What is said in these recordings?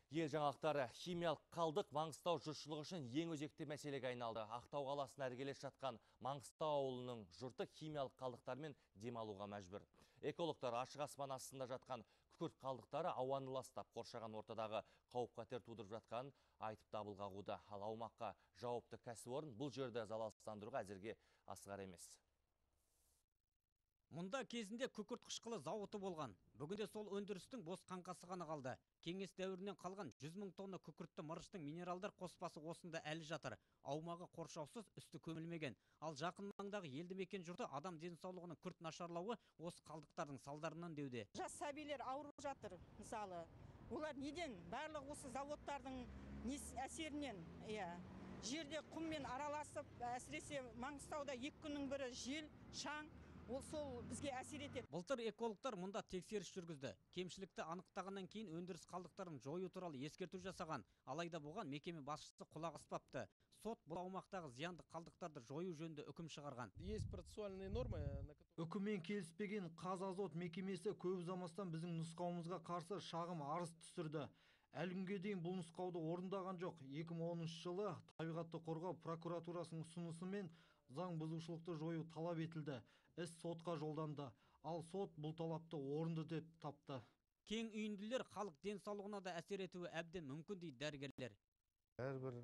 Ел жаңалықтары химиялық қалдық Маңғыстау жұртшылығы үшін ең өзекті мәселеге айналды. Ақтау қаласына іргелес жатқан Маңғыстау ауылының жұрты химиялық қалдықтармен демалуға мәжбүр. Экологтар ашық аспан астында жатқан күкірт қалдықтары ауаны ластап, қоршаған ортадағы қауіп-қатер тудырып жатқанын айтып дабыл қағуда. Ал аумаққа жауапты кәсіпорын бұл жерді залалсыздандыруға әзірге асығар емес. Мұнда кезінде күкірт қышқылы зауыты болған. Бүгінде сол өндірістің бос қаңқасы ғана қалды. Кеңес дәуірінен қалған 100 мың тонна күкіртті мырыштың минералдар қоспасы осында әлі жатыр. Аумағы қоршаусыз, үсті көмілмеген. Ал жақын маңдағы елді мекен жұрты адам денсаулығының күрт нашарлауы осы қалдықтардың салдарынан деуде. Жас сәбилер ауырып жатыр, мысалы. Олар неден? Барлық осы заводтардың әсерінен, жерде құммен араласып, әсіресе Маңғыстауда 2 күннің бірі жел, шаң, ол сол бізге әсер етеді. Былтыр экологтар мұнда тексеріс жүргізді. Кемшілікті анықтағаннан кейін өндіріс қалдықтарын жою туралы ескерту жасаған. Алайда бұған мекеме басшысы құлақ аспапты. Сот бұл аумақтағы зиянды қалдықтарды жою жөнінде үкім шығарған. Есть процессуальные нормы. Үкіммен келіспеген Қазазот мекемесі көп ұзамастан біздің нұсқауымызға қарсы шағым арыз түсірді. Әлі күнге дейін бұл нұсқауды орындаған жоқ. 2010 жылы табиғатты қорғау прокуратурасының ұсынысымен заң бұзушылықты жою талап етілді. Іс сотқа жолданды. Ал сот бұл талапты орынды деп тапты. Кең үйінділер халық денсаулығына да әсер етуі әбден мүмкін дейді дәрігерлер. Әрбір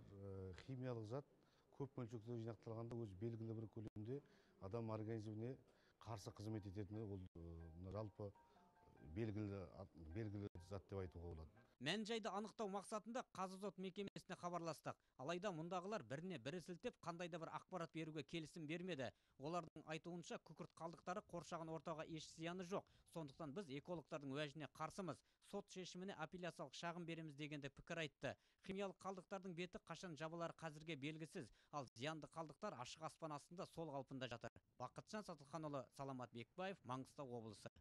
химиялық зат көп мөлшерде жинақталғанда өз белгілі бір көлемде адам организміне қарсы қызмет ететіні ол жалпы белгілі зат деп айтуға болады. Мән-жайды анықтау мақсатында Қазазот мекемесіне хабарластық. Алайда мұндағылар біріне бірі сілтеп қандайда бір ақпарат беруге келісім бермеді. Олардың айтуынша күкірт қалдықтары қоршаған ортаға еш зияны жоқ. Сондықтан біз экологтардың уәжіне қарсымыз. Сот шешіміне апелляциялық шағым береміз дегенде пікір айтты. Химиялық қалдықтардың беті қашан жабылары қазірге белгісіз. Ал зиянды қалдықтар ашық аспан астында сол қалпында жатыр. Бақытжан Сатылханұлы, Саламат Бекбаев, Маңғыстау облысы.